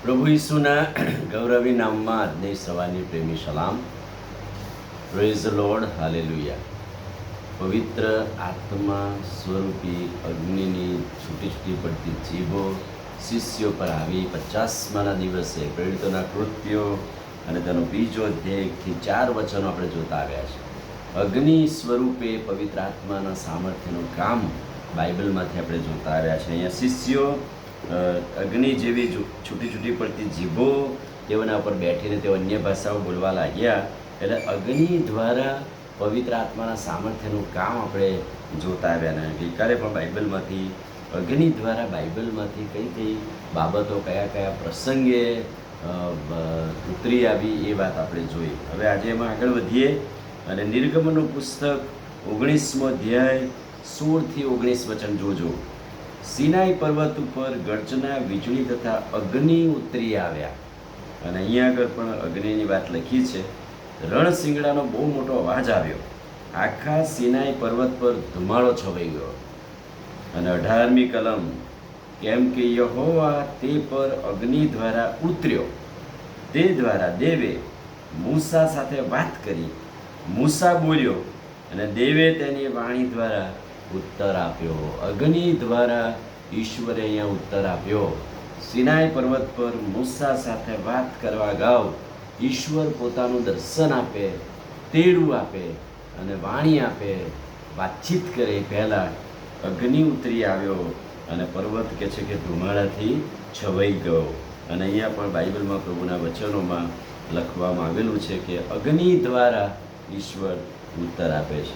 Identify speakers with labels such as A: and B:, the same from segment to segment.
A: પ્રભુ ઈસુના ગૌરવી નામમાં આજની સવારની પ્રેમી સલામ. Praise the lord, hallelujah. પવિત્ર આત્મા સ્વરૂપી અગ્નિની છૂટી છૂટી પડતી જીભો શિષ્યો પર આવી 50માના દિવસે પ્રેરિતોના કૃત્યો અને તેનો બીજો અધ્યાયથી 4 વચનો આપણે જોતા આવ્યા છે. અગ્નિ સ્વરૂપે પવિત્ર આત્માના સામર્થ્યનું કામ બાઇબલમાંથી આપણે જોતા આવ્યા છે. અહીંયા શિષ્યો અગ્નિ જેવી છૂટી છૂટી પડતી જીભો તેઓના ઉપર બેઠીને તેઓ અન્ય ભાષાઓ બોલવા લાગ્યા. એટલે અગ્નિ દ્વારા પવિત્ર આત્માના સામર્થ્યનું કામ આપણે જોતા આવ્યા. ને ગઈકાલે પણ બાઇબલમાંથી અગ્નિ દ્વારા બાઇબલમાંથી કઈ કઈ બાબતો કયા કયા પ્રસંગે ઉતરી આવી એ વાત આપણે જોઈ. હવે આજે એમાં આગળ વધીએ અને નિર્ગમનનું પુસ્તક 19મો અધ્યાય 16 થી 19 વચન જોજો. સિનાઈ પર્વત ઉપર ગર્જના વીજળી તથા અગ્નિ ઉતરી આવ્યા. અને અહીંયા આગળ પણ અગ્નિની વાત લખી છે. રણશિંગડાનો બહુ મોટો અવાજ આવ્યો. આખા સિનાઈ પર્વત પર ધુમાડો છવાઈ ગયો. અને 18મી કલમ, કેમ કે યહોવા તે પર અગ્નિ દ્વારા ઉતર્યો, તે દ્વારા દેવે મૂસા સાથે વાત કરી. મૂસા બોલ્યો અને દેવે તેની વાણી દ્વારા ઉત્તર આપ્યો. અગ્નિ દ્વારા ઈશ્વરે અહીંયા ઉત્તર આપ્યો. સિનાઈ પર્વત પર મૂસા સાથે વાત કરવા ગાવ ઈશ્વર પોતાનું દર્શન આપે, તેડું આપે અને વાણી આપે, વાતચીત કરે પહેલાં અગ્નિ ઉતરી આવ્યો અને પર્વત કહે છે કે ધુમાડાથી છવાઈ ગયો. અને અહીંયા પણ બાઇબલમાં પ્રભુના વચનોમાં લખવામાં આવેલું છે કે અગ્નિ દ્વારા ઈશ્વર ઉત્તર આપે છે.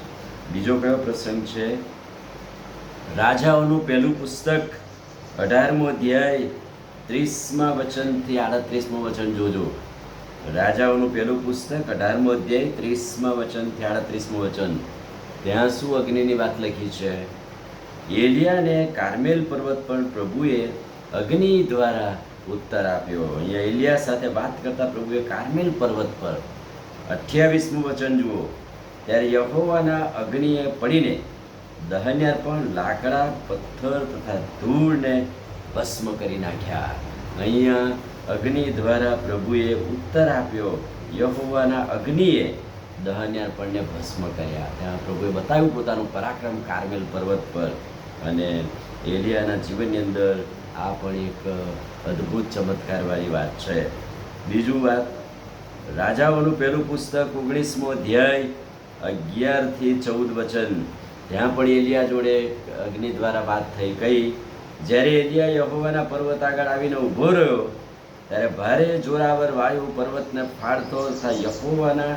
A: બીજો કયો પ્રસંગ છે? રાજાઓનું પહેલું પુસ્તક 18મો અધ્યાય 30મા વચનથી 38મું વચન જોજો. રાજાઓનું પહેલું પુસ્તક 18મો અધ્યાય 30મા વચનથી 38મું વચન. ત્યાં શું અગ્નિની વાત લખી છે? એલિયાને કાર્મેલ પર્વત પર પ્રભુએ અગ્નિ દ્વારા ઉત્તર આપ્યો. અહીંયા એલિયા સાથે વાત કરતા પ્રભુએ કાર્મેલ પર્વત પર 28મું વચન જુઓ. ત્યારે યહોવાના અગ્નિએ પડીને દહન્યાર પણ લાકડા, પથ્થર તથા ધૂળને ભસ્મ કરી નાખ્યા. અહીંયા અગ્નિ દ્વારા પ્રભુએ ઉત્તર આપ્યો. યહોવાના અગ્નિએ દહન્યાર પણને ભસ્મ કર્યા. ત્યાં પ્રભુએ બતાવ્યું પોતાનું પરાક્રમ કાર્મેલ પર્વત પર. અને એલિયાના જીવનની અંદર આ પણ એક અદ્ભુત ચમત્કારવાળી વાત છે. બીજું વાત, રાજાઓનું પહેલું પુસ્તક 19મો અધ્યાય 11 થી 14 વચન. ત્યાં પણ એલિયા જોડે અગ્નિ દ્વારા વાત થઈ. કઈ? જ્યારે એલિયા યહોવાના પર્વત આગળ આવીને ઊભો રહ્યો ત્યારે ભારે જોરાવર વાયુ પર્વતને ફાડતો તથા યહોવાના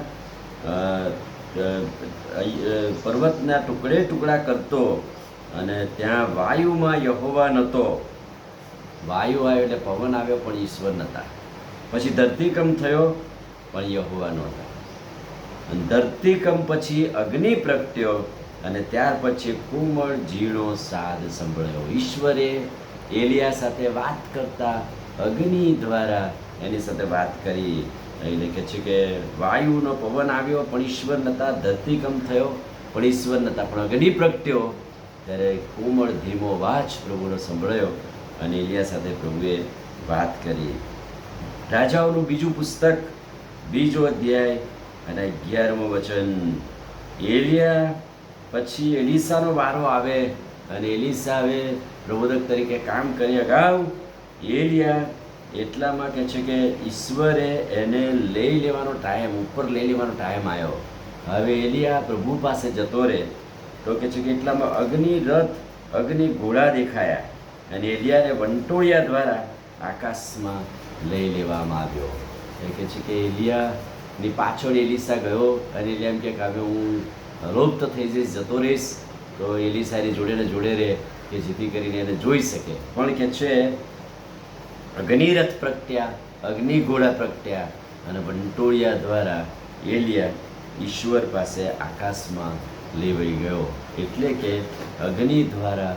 A: પર્વતના ટુકડે ટુકડા કરતો. અને ત્યાં વાયુમાં યહોવા નહોતો. વાયુ આવ્યો એટલે પવન આવ્યો પણ ઈશ્વર નહોતા. પછી ધરતીકંપ થયો પણ યહોવા નહોતા. અને ધરતીકંપ પછી અગ્નિ પ્રગટ્યો અને ત્યાર પછી કોમળ ઝીણો સાદ સંભળાયો. ઈશ્વરે એલિયા સાથે વાત કરતા અગ્નિ દ્વારા એની સાથે વાત કરી. એટલે કહે છે કે વાયુનો પવન આવ્યો પણ ઈશ્વર નહોતા, ધરતીકંપ થયો પણ ઈશ્વર નહોતા, પણ અગ્નિ પ્રગટ્યો ત્યારે કોમળ ધીમો અવાજ પ્રભુનો સંભળાયો અને એલિયા સાથે પ્રભુએ વાત કરી. રાજાઓનું બીજું પુસ્તક 2જો અધ્યાય અને 11મું વચન. એલિયા પછી એલિસાનો વારો આવે અને એલિસા હવે પ્રબોધક તરીકે કામ કરી અગાઉ એલિયા એટલામાં કહે છે કે ઈશ્વરે એને લઈ લેવાનો ટાઈમ, ઉપર લઈ લેવાનો ટાઈમ આવ્યો. હવે એલિયા પ્રભુ પાસે જતો રહે તો કહે છે કે એટલામાં અગ્નિ રથ, અગ્નિ ઘોડા દેખાયા અને એલિયાને વંટોળિયા દ્વારા આકાશમાં લઈ લેવામાં આવ્યો. એ કહે છે કે એલિયાની પાછળ એલિસા ગયો અને એલિયા એમ કે હવે હું લોપ તો થઈ જઈશ, જતો રહીશ, તો એલિસાની જોડે ને જોડે રહે કે જેથી કરીને એને જોઈ શકે. પણ કે છે અગ્નિરથ પ્રગટ્યા, અગ્નિ ઘોડા પ્રગટ્યા અને વંટોળિયા દ્વારા એલિયા ઈશ્વર પાસે આકાશમાં લેવાઈ ગયો. એટલે કે અગ્નિ દ્વારા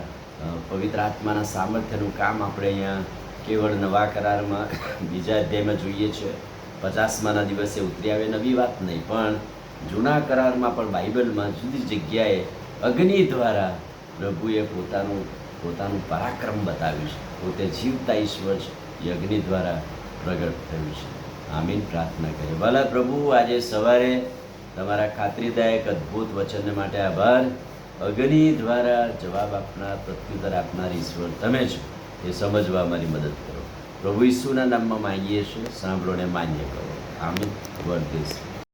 A: પવિત્ર આત્માના સામર્થ્યનું કામ આપણે અહીંયા કેવળ નવા કરારમાં 2જા અધ્યાયમાં જોઈએ છે. 50માના દિવસે ઉતરી આવે, નવી વાત નહીં, પણ જૂના કરારમાં પણ બાઇબલમાં જુદી જગ્યાએ અગ્નિ દ્વારા પ્રભુએ પોતાનું પરાક્રમ બતાવ્યું છે. પોતે જીવતા ઈશ્વર છે, એ અગ્નિ દ્વારા પ્રગટ થયું છે. આમીન. પ્રાર્થના કરીએ. ભલા પ્રભુ, આજે સવારે તમારા ખાતરીદાયક અદ્ભુત વચન માટે આભાર. અગ્નિ દ્વારા જવાબ આપનાર, પ્રત્યુત્તર આપનાર ઈશ્વર તમે છો, એ સમજવા અમારી મદદ કરો. પ્રભુ ઈસુના નામમાં માંગીએ છીએ, સાંભળોને માન્ય કરો. આમીન. વર્ધેશ.